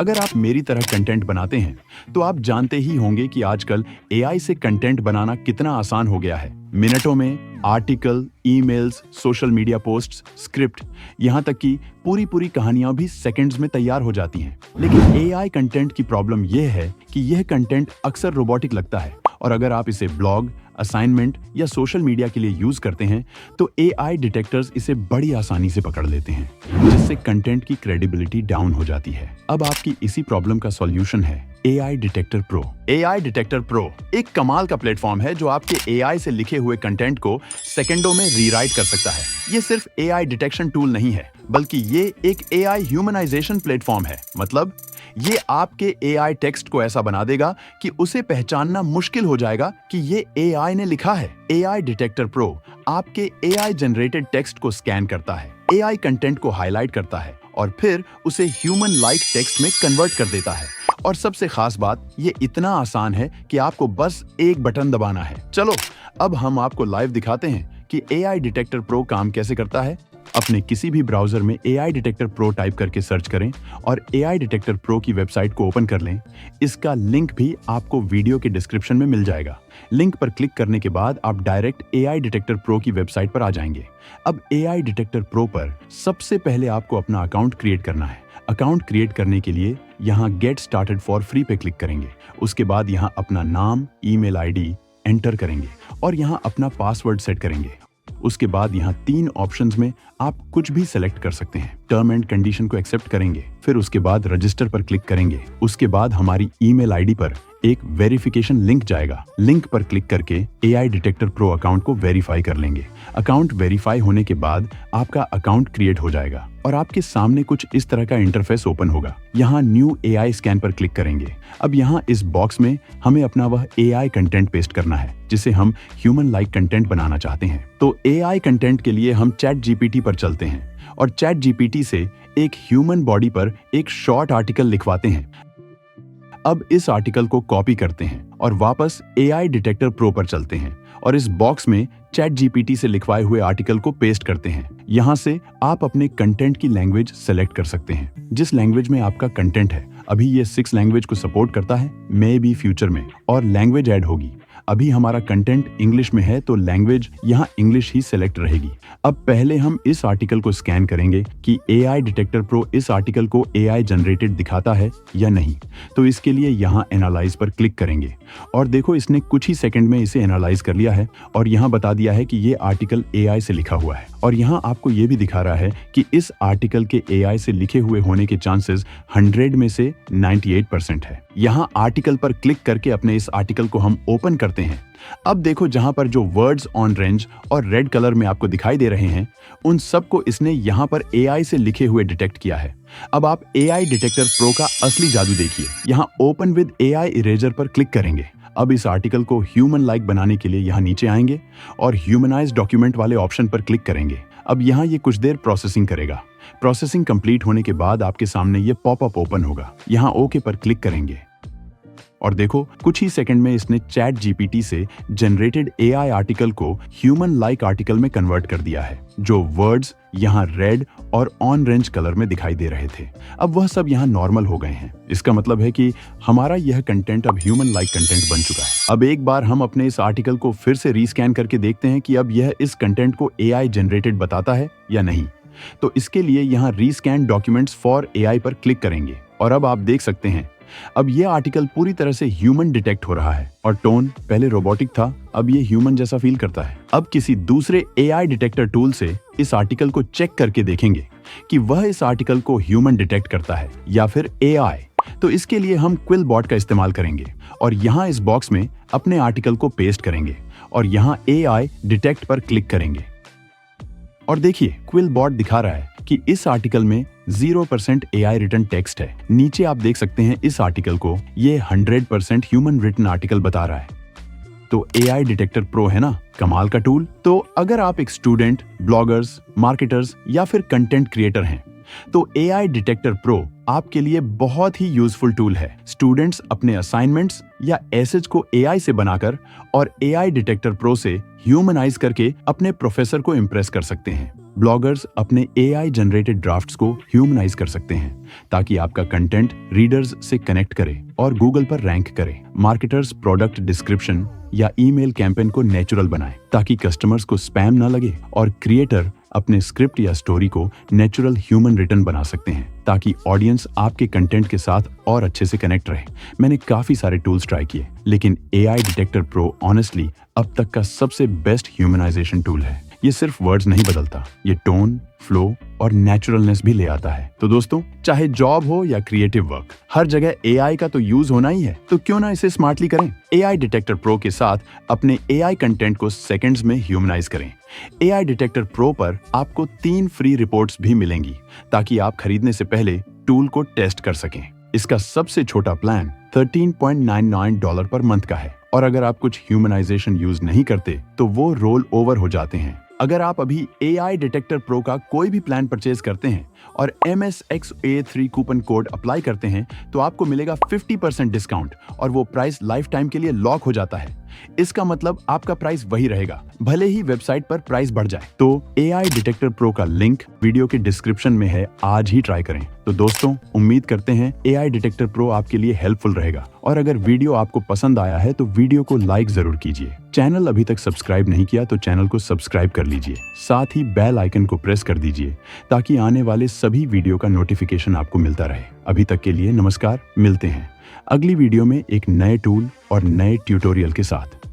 अगर आप मेरी तरह कंटेंट बनाते हैं, तो आप जानते ही होंगे कि आजकल एआई से कंटेंट बनाना कितना आसान हो गया है। मिनटों में article, emails, social media posts, script, यहाँ तक कि पूरी कहानियां भी सेकंड्स में तैयार हो जाती हैं। लेकिन एआई कंटेंट की प्रॉब्लम यह है कि यह कंटेंट अक्सर रोबोटिक लगता है, और अगर आप इसे ब्लॉग, असाइनमेंट या सोशल मीडिया के लिए यूज करते हैं, तो एआई डिटेक्टर्स इसे बड़ी आसानी से पकड़ लेते हैं, जिससे कंटेंट की क्रेडिबिलिटी डाउन हो जाती है। अब आपकी इसी प्रॉब्लम का सॉल्यूशन है AI detector pro. AI detector pro एक कमाल का प्लेटफॉर्म है जो आपके एआई से लिखे हुए कंटेंट को सेकंडों में रीराइट कर सकता है। ये सिर्फ एआई डिटेक्शन टूल नहीं है, बल्कि ये एक एआई ह्यूमनाइजेशन प्लेटफॉर्म है। मतलब ये आपके एआई टेक्स्ट को ऐसा बना देगा कि उसे पहचानना मुश्किल हो जाएगा कि ये एआई ने लिखा है। एआई डिटेक्टर प्रो आपके एआई जनरेटेड टेक्स्ट को स्कैन करता है, एआई कंटेंट को हाईलाइट करता है और फिर उसे ह्यूमन लाइक टेक्स्ट में कन्वर्ट कर देता है। और सबसे खास बात, ये इतना आसान है कि आपको बस एक बटन दबाना है। चलो अब हम आपको लाइव दिखाते हैं कि एआई डिटेक्टर प्रो काम कैसे करता है। अपने किसी भी ब्राउजर में एआई डिटेक्टर प्रो टाइप करके सर्च करें और एआई डिटेक्टर प्रो की वेबसाइट को ओपन कर लें। इसका लिंक भी आपको वीडियो के डिस्क्रिप्शन में मिल जाएगा। लिंक पर क्लिक करने के बाद आप डायरेक्ट एआई डिटेक्टर प्रो की वेबसाइट पर आ जाएंगे। अब एआई डिटेक्टर प्रो पर सबसे पहले आपको अपना अकाउंट क्रिएट करना है। अकाउंट क्रिएट करने के लिए यहाँ गेट स्टार्टेड फॉर फ्री पे क्लिक करेंगे। उसके बाद यहाँ अपना नाम, ईमेल आईडी एंटर करेंगे और यहाँ अपना पासवर्ड सेट करेंगे। उसके बाद यहाँ 3 ऑप्शंस में आप कुछ भी सेलेक्ट कर सकते हैं। टर्म एंड कंडीशन को एक्सेप्ट करेंगे, फिर उसके बाद रजिस्टर पर क्लिक करेंगे। उसके बाद हमारी ईमेल आईडी पर एक वेरिफिकेशन लिंक जाएगा। लिंक पर क्लिक करके एआई डिटेक्टर प्रो अकाउंट को वेरीफाई कर लेंगे। अकाउंट वेरीफाई होने के बाद आपका अकाउंट क्रिएट हो जाएगा और आपके सामने कुछ इस तरह का इंटरफेस ओपन होगा। यहाँ न्यू एआई स्कैन पर क्लिक करेंगे। अब यहाँ इस बॉक्स में हमें अपना वह एआई कंटेंट पेस्ट करना है जिसे हम ह्यूमन लाइक कंटेंट बनाना चाहते हैं। तो एआई कंटेंट के लिए हम चैट जीपीटी पर चलते हैं और चैट जीपीटी से एक ह्यूमन बॉडी पर एक शॉर्ट आर्टिकल लिखवाते हैं। अब इस आर्टिकल को कॉपी करते हैं और वापस एआई डिटेक्टर प्रो पर चलते हैं और इस बॉक्स में चैट जीपीटी से लिखवाए हुए आर्टिकल को पेस्ट करते हैं। यहाँ से आप अपने कंटेंट की लैंग्वेज सेलेक्ट कर सकते हैं, जिस लैंग्वेज में आपका कंटेंट है। अभी ये 6 लैंग्वेज को सपोर्ट करता है, मे बी फ्यूचर में और लैंग्वेज ऐड होगी। अभी हमारा कंटेंट इंग्लिश में है तो लैंग्वेज यहाँ इंग्लिश ही सेलेक्ट रहेगी। अब पहले हम इस आर्टिकल को स्कैन करेंगे कि एआई डिटेक्टर प्रो इस आर्टिकल को एआई जनरेटेड दिखाता है या नहीं। तो इसके लिए यहाँ एनालाइज पर क्लिक करेंगे और देखो इसने कुछ ही सेकंड में इसे एनालाइज कर लिया है और यहाँ बता दिया है कि ये आर्टिकल एआई से लिखा हुआ है। और यहाँ आपको ये भी दिखा रहा है कि इस आर्टिकल के एआई से लिखे हुए होने के चांसेस 100 में से 98% है। यहाँ आर्टिकल पर क्लिक करके अपने इस आर्टिकल को हम ओपन करते हैं। अब देखो जहां पर जो वर्ड्स ऑरेंज और रेड कलर में आपको दिखाई दे रहे हैं, उन सबको इसने यहां पर एआई से लिखे हुए डिटेक्ट किया है। अब आप एआई डिटेक्टर प्रो का असली जादू देखिए। यहां ओपन विद एआई इरेजर पर क्लिक करेंगे। अब इस आर्टिकल को ह्यूमन लाइक बनाने के लिए यहाँ नीचे आएंगे और ह्यूमनाइज डॉक्यूमेंट वाले ऑप्शन पर क्लिक करेंगे। अब यहाँ ये कुछ देर प्रोसेसिंग करेगा। प्रोसेसिंग कंप्लीट होने के बाद आपके सामने ये पॉपअप ओपन होगा। यहाँ ओके पर क्लिक करेंगे और देखो कुछ ही सेकंड में इसने चैट जीपीटी से जनरेटेड एआई आर्टिकल को ह्यूमन लाइक आर्टिकल में कन्वर्ट कर दिया है। जो वर्ड्स यहाँ रेड और ऑरेंज कलर में दिखाई दे रहे थे, अब वह सब यहाँ नॉर्मल हो गए हैं। इसका मतलब है कि हमारा यह कंटेंट अब ह्यूमन लाइक कंटेंट बन चुका है। अब एक बार हम अपने इस आर्टिकल को फिर से रीस्कैन करके देखते हैं कि अब यह इस कंटेंट को एआई जनरेटेड बताता है या नहीं। तो इसके लिए यहाँ रीस्कैन डॉक्यूमेंट्स फॉर एआई पर क्लिक करेंगे और अब आप देख सकते हैं अब यह आर्टिकल पूरी तरह से ह्यूमन डिटेक्ट हो रहा है और टोन पहले रोबोटिक था, अब ये ह्यूमन जैसा फील करता है। अब किसी दूसरे एआई डिटेक्टर टूल से इस आर्टिकल को चेक करके देखेंगे कि वह इस आर्टिकल को ह्यूमन डिटेक्ट करता है या फिर एआई। तो इसके लिए हम क्विल बॉट का इस्तेमाल करेंगे और यहाँ इस बॉक्स में अपने आर्टिकल को पेस्ट करेंगे और यहाँ एआई डिटेक्ट पर क्लिक करेंगे और देखिए क्विल बॉट दिखा रहा है कि इस आर्टिकल में 0% एआई रिटन टेक्स्ट है। नीचे आप देख सकते हैं इस आर्टिकल को ये 100% ह्यूमन रिटन आर्टिकल बता रहा है। तो एआई डिटेक्टर प्रो है ना कमाल का टूल। तो अगर आप एक स्टूडेंट, ब्लॉगर्स, मार्केटर्स या फिर कंटेंट क्रिएटर हैं, तो एआई डिटेक्टर प्रो आपके लिए बहुत ही यूजफुल टूल है। स्टूडेंट्स अपने असाइनमेंट्स या एसेज को एआई से बनाकर और एआई डिटेक्टर प्रो से ह्यूमनाइज करके अपने प्रोफेसर को इम्प्रेस कर सकते हैं। ब्लॉगर्स अपने AI जनरेटेड ड्राफ्ट्स को ह्यूमनाइज कर सकते हैं ताकि आपका कंटेंट रीडर्स से कनेक्ट करे और गूगल पर रैंक करे। मार्केटर्स प्रोडक्ट डिस्क्रिप्शन या ईमेल कैंपेन को नेचुरल बनाएं ताकि कस्टमर्स को स्पैम ना लगे, और क्रिएटर अपने स्क्रिप्ट या स्टोरी को नेचुरल ह्यूमन रिटर्न बना सकते हैं ताकि ऑडियंस आपके कंटेंट के साथ और अच्छे से कनेक्ट रहे। मैंने काफी सारे टूल्स ट्राई किए, लेकिन AI डिटेक्टर प्रो ऑनेस्टली अब तक का सबसे बेस्ट ह्यूमनाइजेशन टूल है। ये सिर्फ वर्ड्स नहीं बदलता, ये टोन, फ्लो और नेचुरलनेस भी ले आता है। तो दोस्तों, चाहे जॉब हो या क्रिएटिव वर्क, हर जगह AI का तो यूज होना ही है, तो क्यों ना इसे स्मार्टली करें। AI डिटेक्टर प्रो के साथ अपने AI कंटेंट को सेकंड्स में ह्यूमनाइज करें। AI डिटेक्टर प्रो पर आपको 3 फ्री रिपोर्ट्स भी मिलेंगी ताकि आप खरीदने से पहले टूल को टेस्ट कर सकें। इसका सबसे छोटा प्लान $13.99 पर मंथ का है, और अगर आप कुछ ह्यूमनाइजेशन यूज नहीं करते तो वो रोल ओवर हो जाते हैं। अगर आप अभी AI डिटेक्टर प्रो का कोई भी प्लान परचेज करते हैं और MSXA3 कूपन कोड अप्लाई करते हैं तो आपको मिलेगा 50% डिस्काउंट, और वो प्राइस लाइफ टाइम के लिए लॉक हो जाता है। इसका मतलब आपका प्राइस वही रहेगा, भले ही वेबसाइट पर प्राइस बढ़ जाए। तो AI डिटेक्टर प्रो का लिंक वीडियो के डिस्क्रिप्शन में है, आज ही ट्राई करें। तो दोस्तों, उम्मीद करते हैं AI डिटेक्टर प्रो आपके लिए हेल्पफुल रहेगा, और अगर वीडियो आपको पसंद आया है तो वीडियो को लाइक जरूर कीजिए। चैनल अभी तक सब्सक्राइब नहीं किया तो चैनल को सब्सक्राइब कर लीजिए, साथ ही बेल आइकन को प्रेस कर दीजिए ताकि आने वाले सभी वीडियो का नोटिफिकेशन आपको मिलता रहे। अभी तक के लिए नमस्कार, मिलते हैं अगली वीडियो में एक नए टूल और नए ट्यूटोरियल के साथ।